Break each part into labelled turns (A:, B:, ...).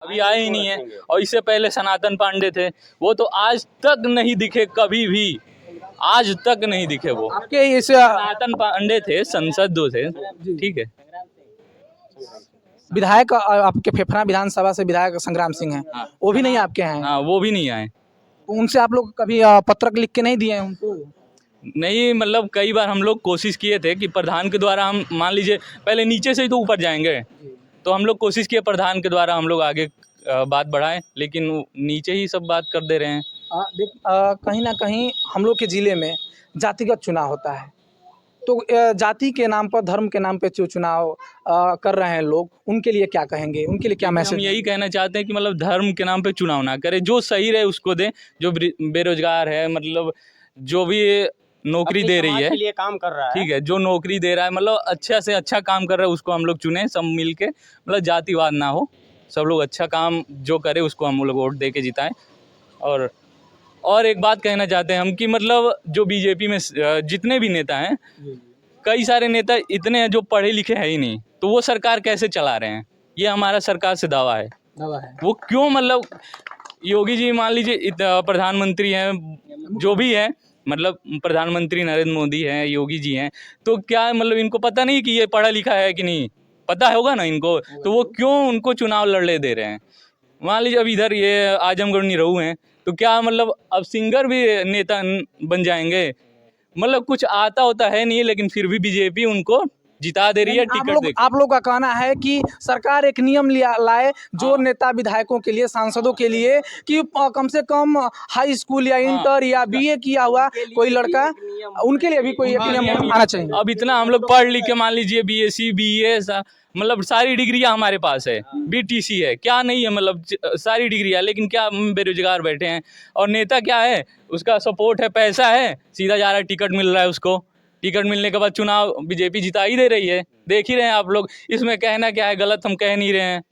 A: अभी आए ही नहीं है। और इससे पहले सनातन पांडे थे, वो तो आज तक नहीं दिखे, कभी भी आज तक नहीं दिखे। वो
B: आपके इस
A: सनातन पांडे थे, सांसद थे, ठीक है।
B: विधायक आपके फेफड़ा विधानसभा से विधायक संग्राम सिंह हैं,
A: हाँ।
B: वो भी नहीं आपके हैं?
A: हाँ, वो भी नहीं आए।
B: उनसे आप लोग कभी पत्रक लिख के नहीं दिए हैं उनको?
A: नहीं, मतलब कई बार हम लोग कोशिश किए थे कि प्रधान के द्वारा हम, मान लीजिए पहले नीचे से ही तो ऊपर जाएंगे, तो हम लोग कोशिश किए प्रधान के द्वारा हम लोग आगे बात बढ़ाएं, लेकिन वो नीचे ही सब बात कर दे रहे हैं।
B: कहीं ना कहीं हम लोग के ज़िले में जातिगत चुनाव होता है, तो जाति के नाम पर, धर्म के नाम पे जो चुनाव कर रहे हैं लोग, उनके लिए क्या कहेंगे, उनके लिए क्या
A: हम
B: मैसेज?
A: यही कहना चाहते हैं कि मतलब धर्म के नाम पे चुनाव ना करें, जो सही रहे उसको दें। जो बेरोजगार है, मतलब जो भी नौकरी दे रही है,
C: के लिए काम कर रहा है,
A: ठीक है, जो नौकरी दे रहा है, मतलब अच्छा से अच्छा काम कर रहा है, उसको हम लोग चुने सब मिल के। मतलब जातिवाद ना हो, सब लोग अच्छा काम जो करे उसको हम लोग वोट दे के जिताएं। और एक बात कहना चाहते हैं हम कि मतलब जो बीजेपी में जितने भी नेता हैं, कई सारे नेता इतने हैं जो पढ़े लिखे हैं ही नहीं, तो वो सरकार कैसे चला रहे हैं, ये हमारा सरकार से दावा है। वो क्यों, मतलब योगी जी मान लीजिए प्रधानमंत्री हैं, जो भी है, मतलब प्रधानमंत्री नरेंद्र मोदी हैं, योगी जी हैं, तो क्या मतलब इनको पता नहीं कि ये पढ़ा लिखा है कि नहीं? पता होगा ना इनको, तो वो क्यों उनको चुनाव लड़ने दे रहे हैं? मान लीजिए अब इधर ये आजमगढ़ निरहू हैं, तो क्या मतलब अब सिंगर भी नेता बन जाएंगे? मतलब कुछ आता होता है नहीं, लेकिन फिर भी बीजेपी उनको जिता दे रही है टिकट देके।
B: आप लोग का कहना है कि सरकार एक नियम लाए जो नेता विधायकों के लिए, सांसदों के लिए, कि कम से कम हाई स्कूल या इंटर या बीए किया हुआ कोई लड़का, उनके लिए भी कोई एक नियम आना चाहिए।
A: अब इतना हम लोग पढ़ लिख के, मान लीजिए बीएससी बीए, मतलब सारी डिग्रियां हमारे पास है, बीटीसी है, क्या नहीं है, मतलब सारी डिग्रियां, लेकिन क्या हम बेरोजगार बैठे हैं। और नेता क्या है, उसका सपोर्ट है, पैसा है, सीधा जा रहा है, टिकट मिल रहा है उसको, टिकट मिलने के बाद चुनाव बीजेपी जिता ही दे रही है। देख ही रहे हैं आप लोग, इसमें कहना क्या है, गलत हम कह नहीं रहे हैं।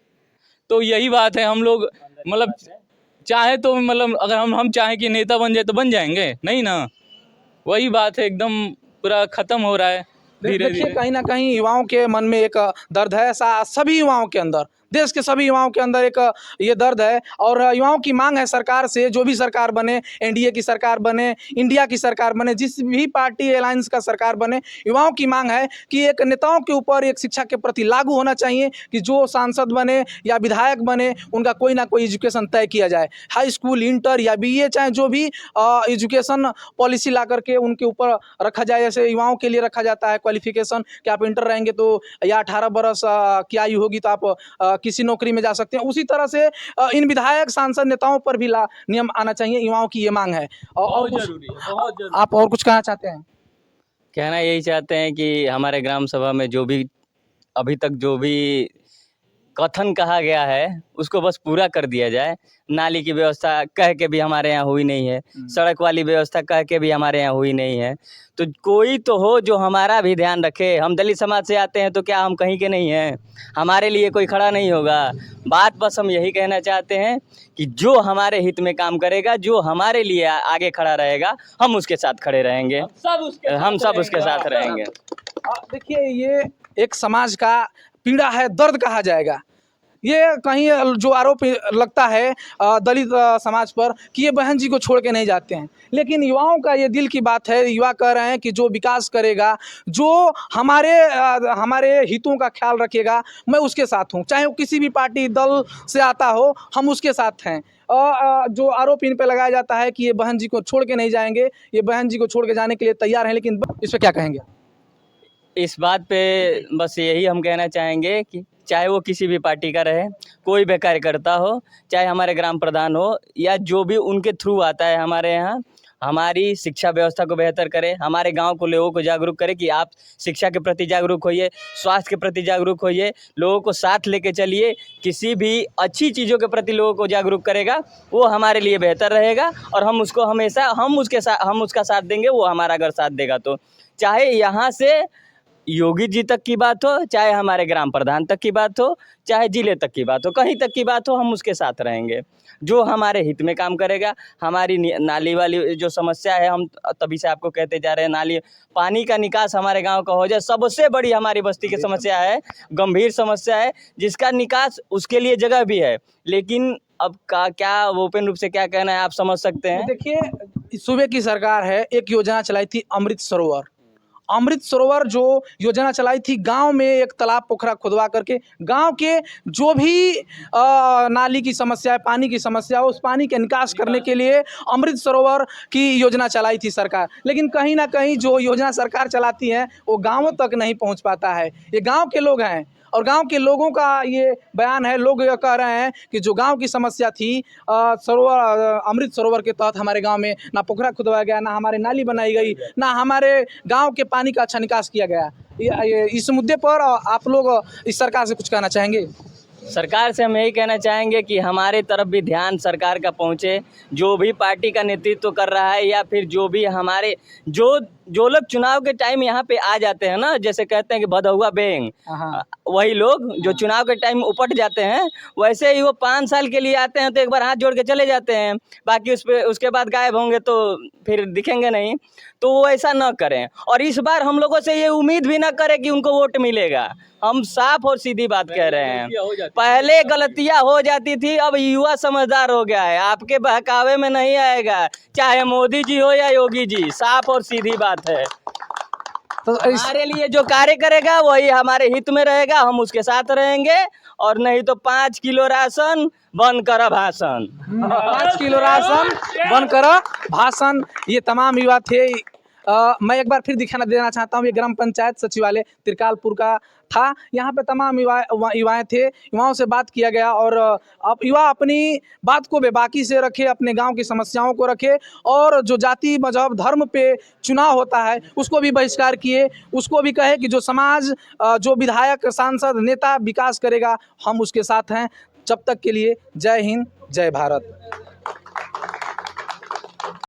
A: तो यही बात है, हम लोग मतलब चाहे तो, मतलब अगर हम चाहें कि नेता बन जाए तो बन जाएंगे नहीं ना, वही बात है, एकदम पूरा खत्म हो रहा है धीरे
B: देखिए,
A: धीरे।
B: कहीं ना कहीं युवाओं के मन में एक दर्द है, सभी युवाओं के अंदर, देश के सभी युवाओं के अंदर एक ये दर्द है, और युवाओं की मांग है सरकार से, जो भी सरकार बने, एनडीए की सरकार बने, इंडिया की सरकार बने, जिस भी पार्टी अलायंस का सरकार बने, युवाओं की मांग है कि एक नेताओं के ऊपर एक शिक्षा के प्रति लागू होना चाहिए कि जो सांसद बने या विधायक बने, उनका कोई ना कोई एजुकेशन तय किया जाए, हाई स्कूल, इंटर या बीए, चाहे जो भी एजुकेशन पॉलिसी ला करके उनके ऊपर रखा जाए। जैसे युवाओं के लिए रखा जाता है क्वालिफिकेशन कि आप इंटर रहेंगे तो, या 18 बरस की आयु होगी तो आप किसी नौकरी में जा सकते हैं, उसी तरह से इन विधायक सांसद नेताओं पर भी नियम आना चाहिए। युवाओं की ये मांग है। और
A: बहुत जरूरी है, बहुत जरूरी।
B: आप और कुछ कहना चाहते हैं?
C: कहना यही चाहते हैं कि हमारे ग्राम सभा में जो भी अभी तक जो भी कथन कहा गया है उसको बस पूरा कर दिया जाए। नाली की व्यवस्था कह के भी हमारे यहाँ हुई नहीं है, सड़क वाली व्यवस्था कह के भी हमारे यहाँ हुई नहीं है, तो कोई तो हो जो हमारा भी ध्यान रखे। हम दलित समाज से आते हैं, तो क्या हम कहीं के नहीं हैं? हमारे लिए कोई खड़ा नहीं होगा। बात बस हम यही कहना चाहते हैं कि जो हमारे हित में काम करेगा, जो हमारे लिए आगे खड़ा रहेगा, हम उसके साथ खड़े रहेंगे, हम सब उसके साथ रहेंगे।
B: देखिए, ये एक समाज का पीड़ा है, दर्द कहा जाएगा। ये कहीं जो आरोप लगता है दलित समाज पर कि ये बहन जी को छोड़ के नहीं जाते हैं, लेकिन युवाओं का ये दिल की बात है। युवा कह रहे हैं कि जो विकास करेगा, जो हमारे हितों का ख्याल रखेगा, मैं उसके साथ हूँ, चाहे वो किसी भी पार्टी दल से आता हो, हम उसके साथ हैं। जो आरोप इन पे लगाया जाता है कि ये बहन जी को छोड़ के नहीं जाएंगे, ये बहन जी को छोड़ के जाने के लिए तैयार हैं, लेकिन इस पर क्या कहेंगे?
C: इस बात पे बस यही हम कहना चाहेंगे कि चाहे वो किसी भी पार्टी का रहे, कोई भी कार्यकर्ता हो, चाहे हमारे ग्राम प्रधान हो, या जो भी उनके थ्रू आता है हमारे यहाँ, हमारी शिक्षा व्यवस्था को बेहतर करें, हमारे गांव को, लोगों को जागरूक करें कि आप शिक्षा के प्रति जागरूक होइए, स्वास्थ्य के प्रति जागरूक होइए, लोगों को साथ लेके चलिए। किसी भी अच्छी चीज़ों के प्रति लोगों को जागरूक करेगा, वो हमारे लिए बेहतर रहेगा, और हम उसको हमेशा हम उसका साथ देंगे, वो हमारा अगर साथ देगा तो। चाहे यहाँ से योगी जी तक की बात हो, चाहे हमारे ग्राम प्रधान तक की बात हो, चाहे जिले तक की बात हो, कहीं तक की बात हो, हम उसके साथ रहेंगे। जो हमारे हित में काम करेगा, हमारी नाली वाली जो समस्या है, हम तभी से आपको कहते जा रहे हैं, नाली पानी का निकास हमारे गांव का हो जाए। सबसे बड़ी हमारी बस्ती की समस्या है, गंभीर समस्या है, जिसका निकास उसके लिए जगह भी है, लेकिन अब का क्या ओपन रूप से क्या कहना है, आप समझ सकते हैं।
B: देखिए, सूबे की सरकार है, एक योजना चलाई थी अमृत सरोवर। अमृत सरोवर जो योजना चलाई थी, गांव में एक तालाब पोखरा खुदवा करके गांव के जो भी नाली की समस्या है, पानी की समस्या है, उस पानी के निकास करने के लिए अमृत सरोवर की योजना चलाई थी सरकार। लेकिन कहीं ना कहीं जो योजना सरकार चलाती है वो गांवों तक नहीं पहुंच पाता है। ये गांव के लोग हैं और गांव के लोगों का ये बयान है। लोग ये कह रहे हैं कि जो गांव की समस्या थी, अमृत सरोवर के तहत हमारे गांव में ना पोखरा खुदवाया गया, ना हमारे नाली बनाई गई, ना हमारे गांव के पानी का अच्छा निकास किया गया। इस मुद्दे पर आप लोग इस सरकार से कुछ कहना चाहेंगे?
C: सरकार से हम यही कहना चाहेंगे कि हमारे तरफ भी ध्यान सरकार का पहुंचे। जो भी पार्टी का नेतृत्व कर रहा है, या फिर जो भी हमारे जो लोग चुनाव के टाइम यहाँ पे आ जाते हैं ना, जैसे कहते हैं कि भदौआ बेंग, वही लोग जो चुनाव के टाइम उपट जाते हैं, वैसे ही वो 5 साल के लिए आते हैं तो एक बार हाथ जोड़ के चले जाते हैं, बाकी उसके बाद गायब होंगे तो फिर दिखेंगे नहीं। तो वो ऐसा न करें, और इस बार हम लोगों से ये उम्मीद भी ना करें कि उनको वोट मिलेगा। हम साफ और सीधी बात कह रहे हैं, पहले गलतियां हो जाती थी, अब युवा समझदार हो गया है, आपके बहकावे में नहीं आएगा, चाहे मोदी जी हो या योगी जी, साफ और सीधी बात है। तो हमारे लिए जो कार्य करेगा वही हमारे हित में रहेगा, हम उसके साथ रहेंगे, और नहीं तो 5 किलो राशन बंद करो भाषण।
B: 5 किलो राशन बंद करो भाषण। ये तमाम युवा थे। मैं एक बार फिर दिखाना देना चाहता हूँ, ये ग्राम पंचायत सचिवालय त्रिकालपुर का था। यहाँ पे तमाम युवाएं थे, युवाओं से बात किया गया, और अब युवा अपनी बात को बेबाकी से रखे, अपने गांव की समस्याओं को रखे, और जो जाति मजहब धर्म पे चुनाव होता है उसको भी बहिष्कार किए। उसको भी कहे कि जो समाज, जो विधायक, सांसद, नेता विकास करेगा, हम उसके साथ हैं। जब तक के लिए जय हिंद, जय भारत।